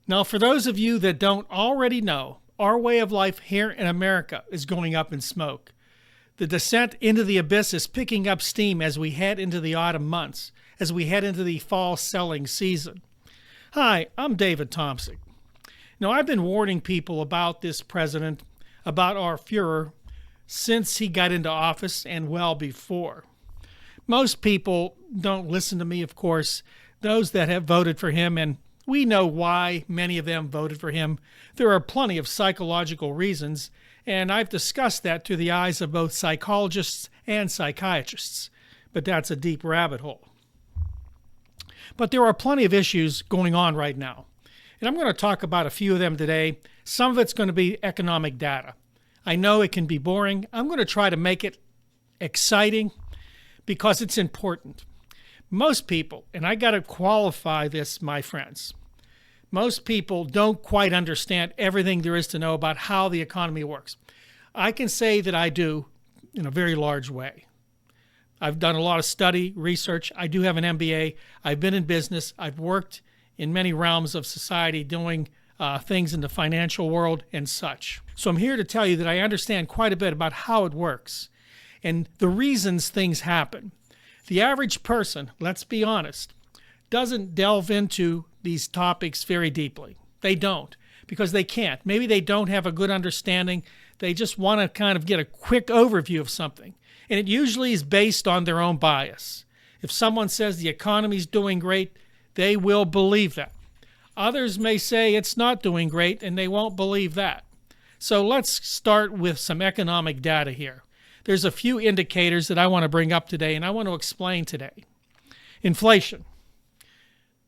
Now, for those of you that don't already know, our way of life here in America is going up in smoke. The descent into the abyss is picking up steam as we head into the autumn months, as we head into the fall selling season. Hi, I'm David Thompson. Now, I've been warning people about this president, about our Fuhrer, since he got into office and well before. Most people don't listen to me, of course, those that have voted for him, and we know why many of them voted for him. There are plenty of psychological reasons, and I've discussed that through the eyes of both psychologists and psychiatrists, but that's a deep rabbit hole. But there are plenty of issues going on right now, and I'm going to talk about a few of them today. Some of it's going to be economic data. I know it can be boring. I'm going to try to make it exciting because it's important. Most people, and I got to qualify this, my friends, most people don't quite understand everything there is to know about how the economy works. I can say that I do in a very large way. I've done a lot of study, research. I do have an MBA. I've been in business. I've worked in many realms of society doing things in the financial world and such. So I'm here to tell you that I understand quite a bit about how it works and the reasons things happen. The average person, let's be honest, doesn't delve into these topics very deeply. They don't, because they can't. Maybe they don't have a good understanding. They just want to kind of get a quick overview of something. And it usually is based on their own bias. If someone says the economy's doing great, they will believe that. Others may say it's not doing great, and they won't believe that. So let's start with some economic data here. There's a few indicators that I want to bring up today, and I want to explain today. Inflation.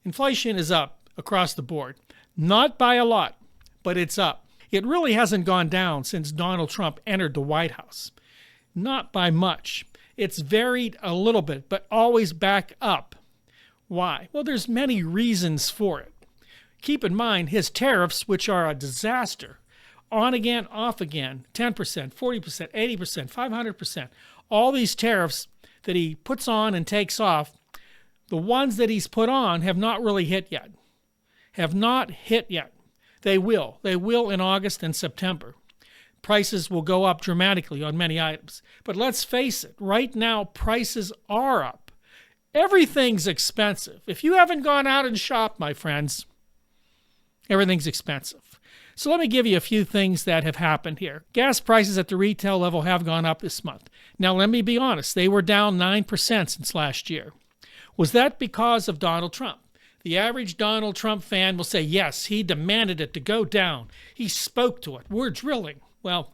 Inflation is up across the board. Not by a lot, but it's up. It really hasn't gone down since Donald Trump entered the White House. Not by much. It's varied a little bit, but always back up. Why? Well, there's many reasons for it. Keep in mind his tariffs, which are a disaster. On again, off again, 10%, 40%, 80%, 500%. All these tariffs that he puts on and takes off, the ones that he's put on have not really hit yet. Have not hit yet. They will. They will in August and September. Prices will go up dramatically on many items. But let's face it, right now prices are up. Everything's expensive. If you haven't gone out and shopped, my friends, everything's expensive. So let me give you a few things that have happened here. Gas prices at the retail level have gone up this month. Now, let me be honest. They were down 9% since last year. Was that because of Donald Trump? The average Donald Trump fan will say, yes, he demanded it to go down. He spoke to it. We're drilling. Well,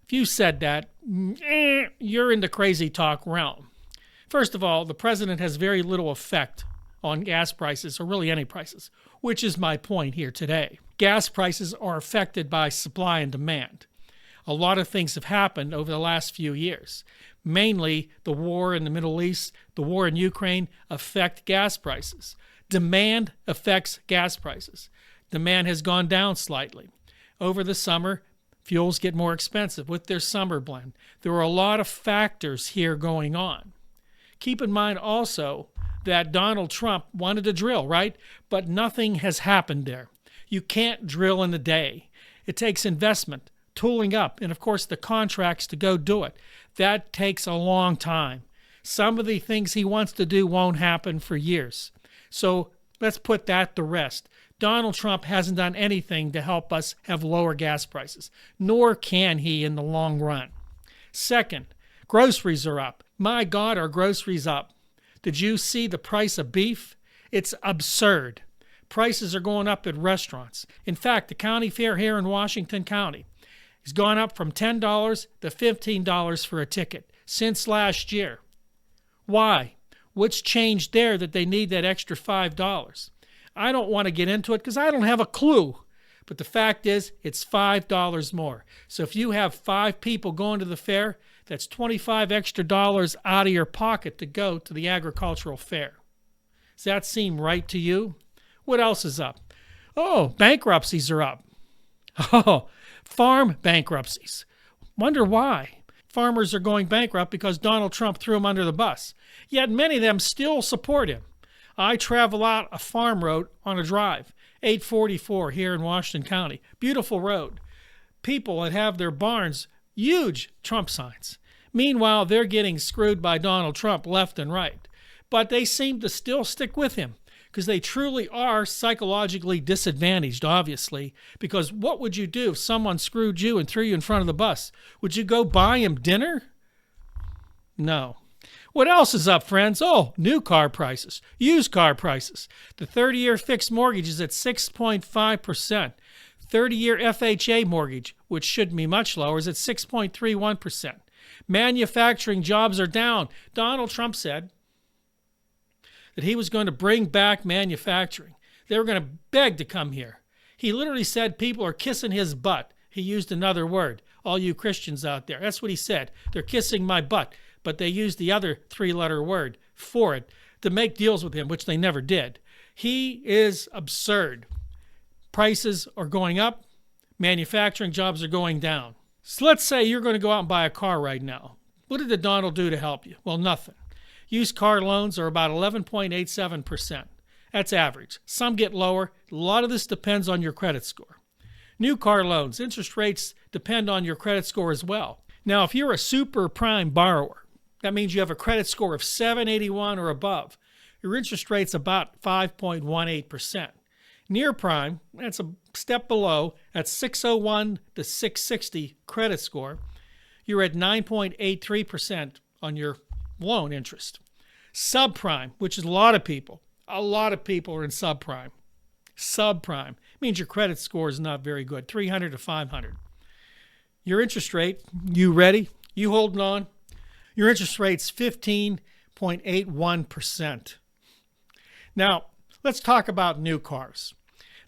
if you said that, you're in the crazy talk realm. First of all, the president has very little effect on gas prices, or really any prices, which is my point here today. Gas prices are affected by supply and demand. A lot of things have happened over the last few years. Mainly the war in the Middle East, the war in Ukraine affect gas prices. Demand affects gas prices. Demand has gone down slightly. Over the summer, fuels get more expensive with their summer blend. There are a lot of factors here going on. Keep in mind also that Donald Trump wanted to drill, right? But nothing has happened there. You can't drill in a day. It takes investment, tooling up, and of course the contracts to go do it. That takes a long time. Some of the things he wants to do won't happen for years. So let's put that to rest. Donald Trump hasn't done anything to help us have lower gas prices, nor can he in the long run. Second, groceries are up. My God, are groceries up. Did you see the price of beef? It's absurd. Prices are going up at restaurants. In fact, the county fair here in Washington County has gone up from $10 to $15 for a ticket since last year. Why? What's changed there that they need that extra $5? I don't want to get into it because I don't have a clue. But the fact is, it's $5 more. So if you have 5 people going to the fair, that's $25 extra out of your pocket to go to the agricultural fair. Does that seem right to you? What else is up? Oh, bankruptcies are up. Oh, farm bankruptcies. Wonder why. Farmers are going bankrupt because Donald Trump threw them under the bus. Yet many of them still support him. I travel out a farm road on a drive, 844 here in Washington County. Beautiful road. People that have their barns, huge Trump signs. Meanwhile, they're getting screwed by Donald Trump left and right. But they seem to still stick with him because they truly are psychologically disadvantaged, obviously. Because what would you do if someone screwed you and threw you in front of the bus? Would you go buy him dinner? No. What else is up, friends? Oh, new car prices, used car prices. The 30-year fixed mortgage is at 6.5%. 30-year FHA mortgage, which should be much lower, is at 6.31%. Manufacturing jobs are down. Donald Trump said that he was going to bring back manufacturing. They were going to beg to come here. He literally said people are kissing his butt. He used another word. All you Christians out there. That's what he said. They're kissing my butt. But they used the other three-letter word for it to make deals with him, which they never did. He is absurd. Prices are going up. Manufacturing jobs are going down. So let's say you're going to go out and buy a car right now. What did the Donald do to help you? Well, nothing. Used car loans are about 11.87%. That's average. Some get lower. A lot of this depends on your credit score. New car loans, interest rates depend on your credit score as well. Now, if you're a super prime borrower, that means you have a credit score of 781 or above. Your interest rate's about 5.18%. Near prime, that's a step below, at 601 to 660 credit score, you're at 9.83% on your loan interest. Subprime, which is a lot of people are in subprime. Subprime means your credit score is not very good, 300 to 500. Your interest rate, you ready? You holding on? Your interest rate's 15.81%. Now, let's talk about new cars.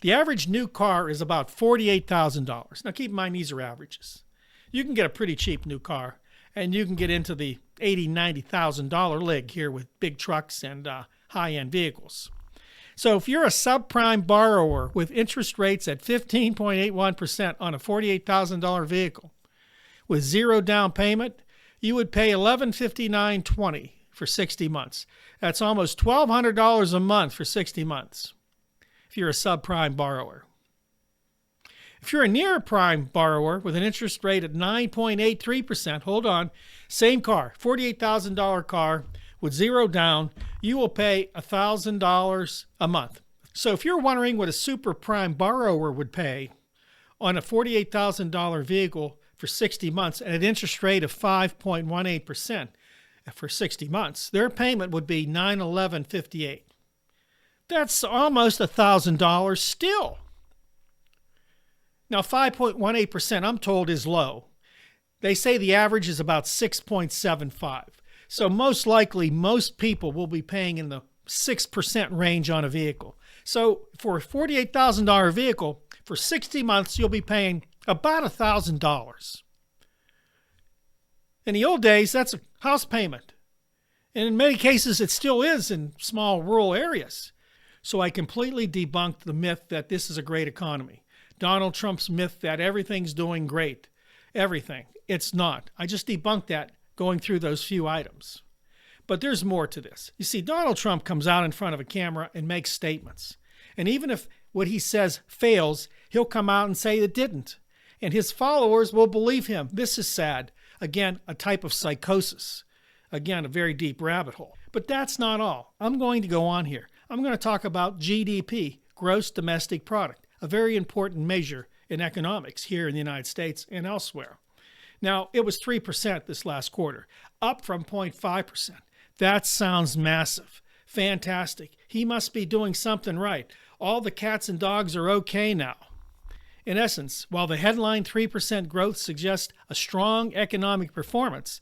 The average new car is about $48,000. Now, keep in mind, these are averages. You can get a pretty cheap new car, and you can get into the $80,000, $90,000 league here with big trucks and high-end vehicles. So if you're a subprime borrower with interest rates at 15.81% on a $48,000 vehicle with zero down payment, you would pay $1,159.20 for 60 months. That's almost $1,200 a month for 60 months if you're a subprime borrower. If you're a near prime borrower with an interest rate at 9.83%, hold on, same car, $48,000 car with zero down, you will pay $1,000 a month. So if you're wondering what a super prime borrower would pay on a $48,000 vehicle for 60 months at an interest rate of 5.18% for 60 months, their payment would be $911.58. That's almost $1,000 still. Now, 5.18%, I'm told, is low. They say the average is about 6.75. So most likely, most people will be paying in the 6% range on a vehicle. So for a $48,000 vehicle, for 60 months, you'll be paying about $1,000. In the old days, that's a house payment. And in many cases, it still is in small rural areas. So I completely debunked the myth that this is a great economy. Donald Trump's myth that everything's doing great. Everything. It's not. I just debunked that going through those few items. But there's more to this. You see, Donald Trump comes out in front of a camera and makes statements. And even if what he says fails, he'll come out and say it didn't. And his followers will believe him. This is sad. Again, a type of psychosis. Again, a very deep rabbit hole. But that's not all. I'm going to go on here. I'm going to talk about GDP, gross domestic product, a very important measure in economics here in the United States and elsewhere. Now, it was 3% this last quarter, up from 0.5%. That sounds massive. Fantastic. He must be doing something right. All the cats and dogs are okay now. In essence, while the headline 3% growth suggests a strong economic performance,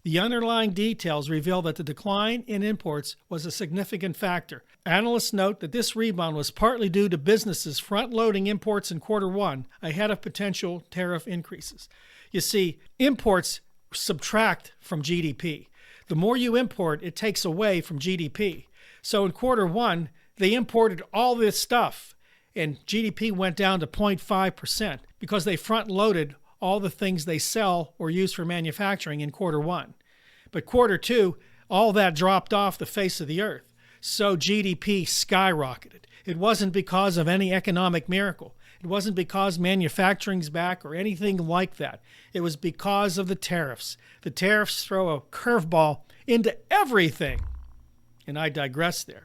the underlying details reveal that the decline in imports was a significant factor. Analysts note that this rebound was partly due to businesses front-loading imports in quarter one ahead of potential tariff increases. You see, imports subtract from GDP. The more you import, it takes away from GDP. So in quarter one, they imported all this stuff, and GDP went down to 0.5% because they front-loaded all the things they sell or use for manufacturing in quarter one. But quarter two, all that dropped off the face of the earth. So GDP skyrocketed. It wasn't because of any economic miracle. It wasn't because manufacturing's back or anything like that. It was because of the tariffs. The tariffs throw a curveball into everything. And I digress there.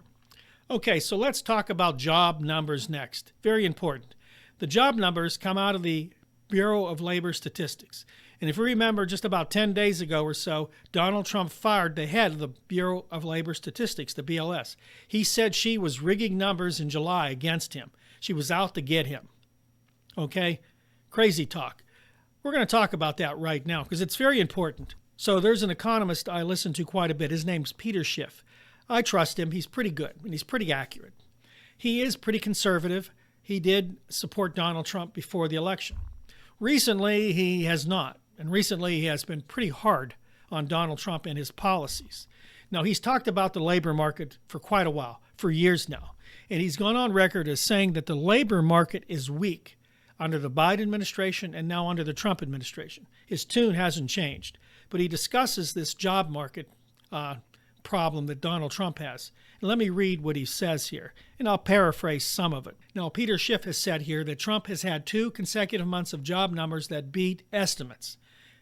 Okay, so let's talk about job numbers next. Very important. The job numbers come out of the Bureau of Labor Statistics. And if you remember, just about 10 days ago or so, Donald Trump fired the head of the Bureau of Labor Statistics, the BLS. He said she was rigging numbers in July against him. She was out to get him. Okay? Crazy talk. We're going to talk about that right now because it's very important. So there's an economist I listen to quite a bit. His name's Peter Schiff. I trust him. He's pretty good, and he's pretty accurate. He is pretty conservative. He did support Donald Trump before the election. Recently, he has not. And recently, he has been pretty hard on Donald Trump and his policies. Now, he's talked about the labor market for quite a while, for years now. And he's gone on record as saying that the labor market is weak under the Biden administration and now under the Trump administration. His tune hasn't changed. But he discusses this job market problem that Donald Trump has. And let me read what he says here, and I'll paraphrase some of it. Now, Peter Schiff has said here that Trump has had 2 consecutive months of job numbers that beat estimates.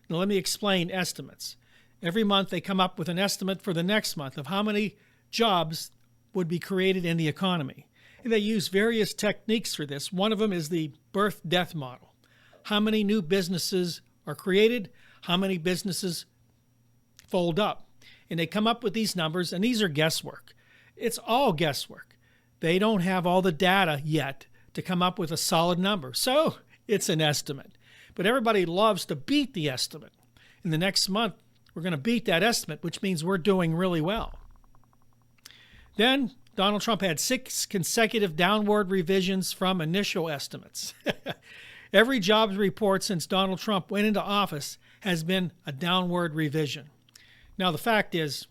Now, let me explain estimates. Every month they come up with an estimate for the next month of how many jobs would be created in the economy. And they use various techniques for this. One of them is the birth-death model. How many new businesses are created? How many businesses fold up? And they come up with these numbers, and these are guesswork. It's all guesswork. They don't have all the data yet to come up with a solid number. So it's an estimate. But everybody loves to beat the estimate. In the next month, we're going to beat that estimate, which means we're doing really well. Then Donald Trump had 6 consecutive downward revisions from initial estimates. Every jobs report since Donald Trump went into office has been a downward revision. Now, the fact is,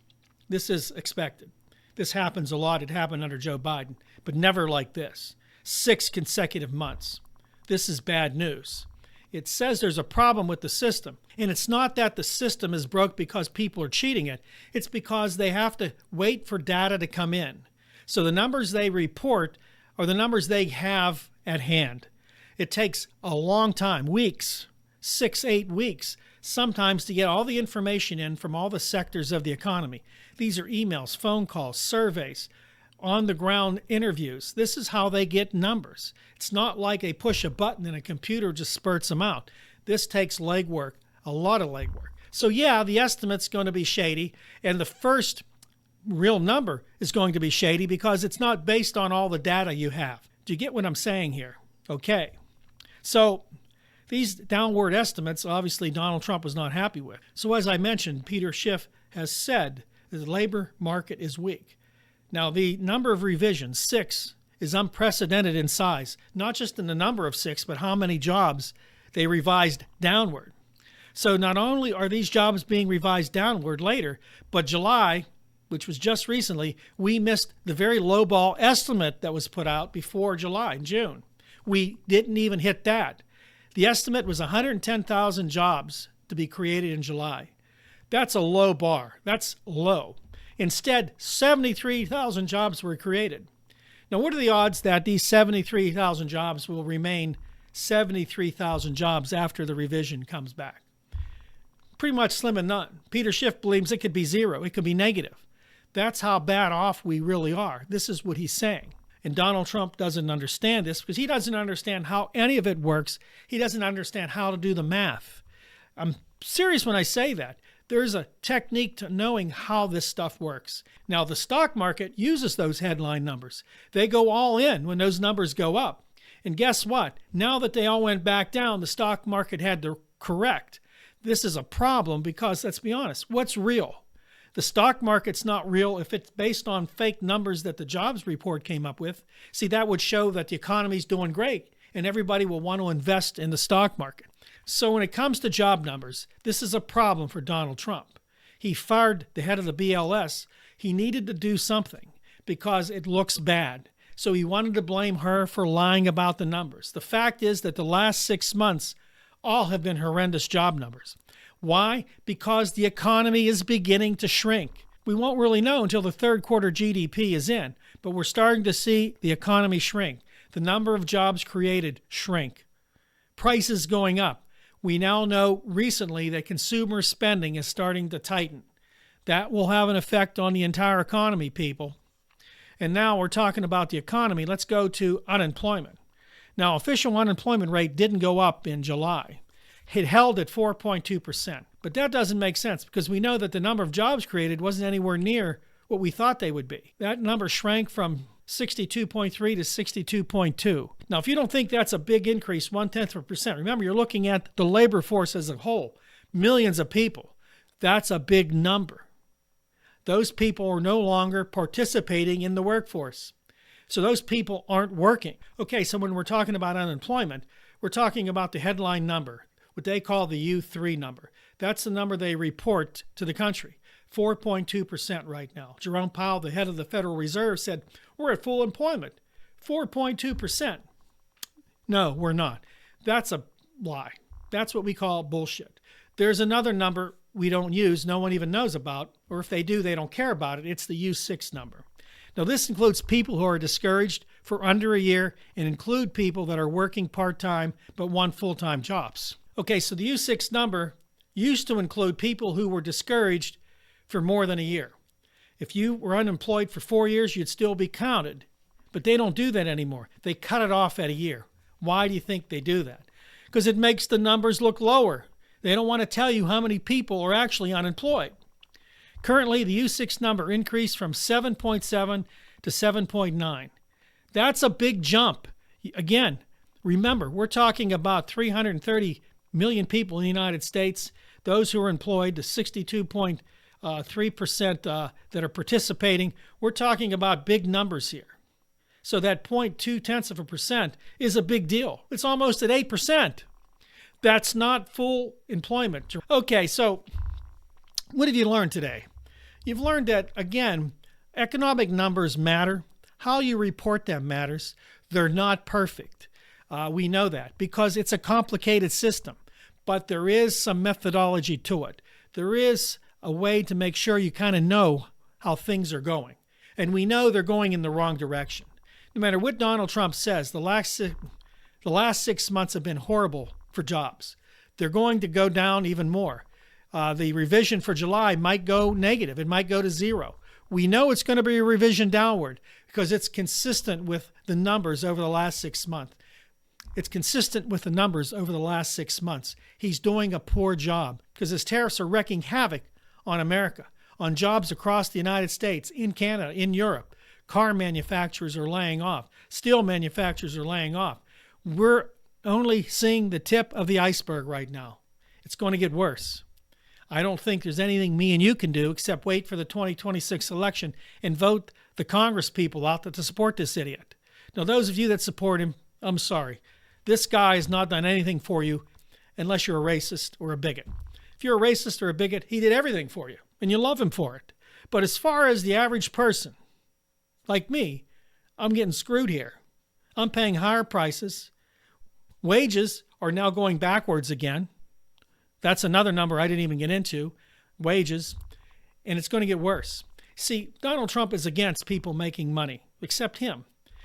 this is expected. This happens a lot. It happened under Joe Biden, but never like this. 6 consecutive months. This is bad news. It says there's a problem with the system. And it's not that the system is broke because people are cheating it. It's because they have to wait for data to come in. So the numbers they report are the numbers they have at hand. It takes a long time, weeks, 6-8 weeks, sometimes to get all the information in from all the sectors of the economy. These are emails, phone calls, surveys, on-the-ground interviews. This is how they get numbers. It's not like they push a button and a computer just spurts them out. This takes legwork, a lot of legwork. So yeah, the estimate's going to be shady, and the first real number is going to be shady because it's not based on all the data you have. Do you get what I'm saying here? Okay. So these downward estimates, obviously Donald Trump was not happy with. So as I mentioned, Peter Schiff has said that the labor market is weak. Now, the number of revisions, 6, is unprecedented in size, not just in the number of 6, but how many jobs they revised downward. So not only are these jobs being revised downward later, but July, which was just recently, we missed the very lowball estimate that was put out before July, in June. We didn't even hit that. The estimate was 110,000 jobs to be created in July. That's a low bar. That's low. Instead, 73,000 jobs were created. Now, what are the odds that these 73,000 jobs will remain 73,000 jobs after the revision comes back? Pretty much slim and none. Peter Schiff believes it could be 0. It could be negative. That's how bad off we really are. This is what he's saying. And Donald Trump doesn't understand this because he doesn't understand how any of it works. He doesn't understand how to do the math. I'm serious when I say that. There's a technique to knowing how this stuff works. Now, the stock market uses those headline numbers. They go all in when those numbers go up. And guess what? Now that they all went back down, the stock market had to correct. This is a problem because, let's be honest, what's real? The stock market's not real if it's based on fake numbers that the jobs report came up with. See, that would show that the economy's doing great and everybody will want to invest in the stock market. So when it comes to job numbers, this is a problem for Donald Trump. He fired the head of the BLS. He needed to do something because it looks bad. So he wanted to blame her for lying about the numbers. The fact is that the last 6 months all have been horrendous job numbers. Why? Because the economy is beginning to shrink. We won't really know until the third quarter GDP is in, but we're starting to see the economy shrink, the number of jobs created shrink, prices going up. We now know recently that consumer spending is starting to tighten. That will have an effect on the entire economy, people. And now we're talking about the economy. Let's go to unemployment. Now, official unemployment rate didn't go up in July. It held at 4.2%. But that doesn't make sense because we know that the number of jobs created wasn't anywhere near what we thought they would be. That number shrank from 62.3 to 62.2. Now, if you don't think that's a big increase, 0.1%, remember you're looking at the labor force as a whole, millions of people. That's a big number. Those people are no longer participating in the workforce. So those people aren't working. Okay, so when we're talking about unemployment, we're talking about the headline number, what they call the U3 number. That's the number they report to the country, 4.2% right now. Jerome Powell, the head of the Federal Reserve, said, we're at full employment, 4.2%. No, we're not. That's a lie. That's what we call bullshit. There's another number we don't use, no one even knows about, or if they do, they don't care about it. It's the U6 number. Now, this includes people who are discouraged for under a year and include people that are working part-time but want full-time jobs. Okay, so the U6 number used to include people who were discouraged for more than a year. If you were unemployed for 4 years, you'd still be counted. But they don't do that anymore. They cut it off at a year. Why do you think they do that? Because it makes the numbers look lower. They don't want to tell you how many people are actually unemployed. Currently, the U6 number increased from 7.7 to 7.9. That's a big jump. Again, remember, we're talking about 330 million people in the United States. Those who are employed, the 62.3% that are participating, we're talking about big numbers here. So that 0.2% is a big deal. It's almost at 8%. That's not full employment. Okay, so what have you learned today? You've learned that, again, economic numbers matter. How you report them matters. They're not perfect. We know that because it's a complicated system. But there is some methodology to it. There is a way to make sure you kind of know how things are going. And we know they're going in the wrong direction. No matter what Donald Trump says, the last 6 months have been horrible for jobs. They're going to go down even more. The revision for July might go negative. It might go to zero. We know it's going to be a revision downward because it's consistent with the numbers over the last 6 months. It's consistent with the numbers over the last 6 months. He's doing a poor job because his tariffs are wreaking havoc on America, on jobs across the United States, in Canada, in Europe. Car manufacturers are laying off. Steel manufacturers are laying off. We're only seeing the tip of the iceberg right now. It's going to get worse. I don't think there's anything me and you can do except wait for the 2026 election and vote the Congress people out to support this idiot. Now, those of you that support him, I'm sorry. This guy has not done anything for you unless you're a racist or a bigot. If you're a racist or a bigot, he did everything for you, and you love him for it. But as far as the average person, like me, I'm getting screwed here. I'm paying higher prices. Wages are now going backwards again. That's another number I didn't even get into, wages, and it's going to get worse. See, Donald Trump is against people making money, except him.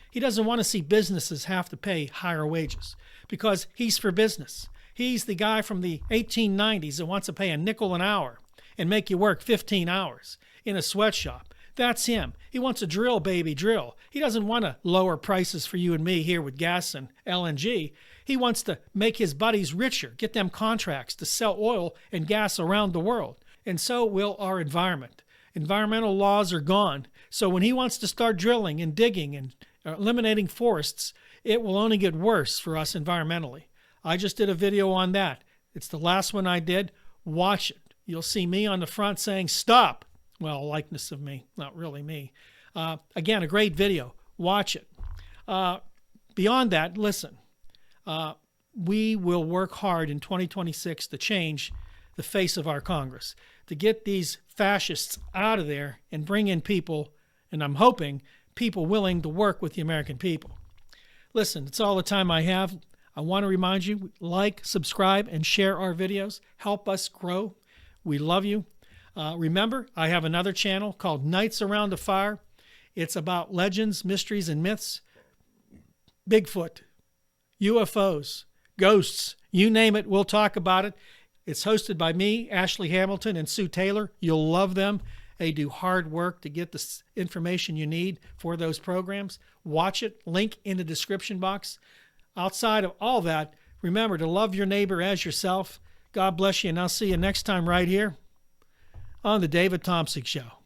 He doesn't want to see businesses have to pay higher wages because he's for business. He's the guy from the 1890s that wants to pay a nickel an hour and make you work 15 hours in a sweatshop. That's him. He wants a drill, baby, drill. He doesn't want to lower prices for you and me here with gas and LNG. He wants to make his buddies richer, get them contracts to sell oil and gas around the world. And so will our environment. Environmental laws are gone. So when he wants to start drilling and digging and eliminating forests, it will only get worse for us environmentally. I just did a video on that. It's the last one I did. Watch it. You'll see me on the front saying, stop. Well, a likeness of me, not really me. Again, a great video. Watch it. Beyond that, listen. We will work hard in 2026 to change the face of our Congress, to get these fascists out of there and bring in people, and I'm hoping, people willing to work with the American people. Listen, it's all the time I have. I want to remind you, like, subscribe, and share our videos. Help us grow. We love you. Remember, I have another channel called Nights Around the Fire. It's about legends, mysteries, and myths. Bigfoot, UFOs, ghosts, you name it, we'll talk about it. It's hosted by me, Ashley Hamilton, and Sue Taylor. You'll love them. They do hard work to get the information you need for those programs. Watch it. Link in the description box. Outside of all that, remember to love your neighbor as yourself. God bless you, and I'll see you next time right here on The David Thompson Show.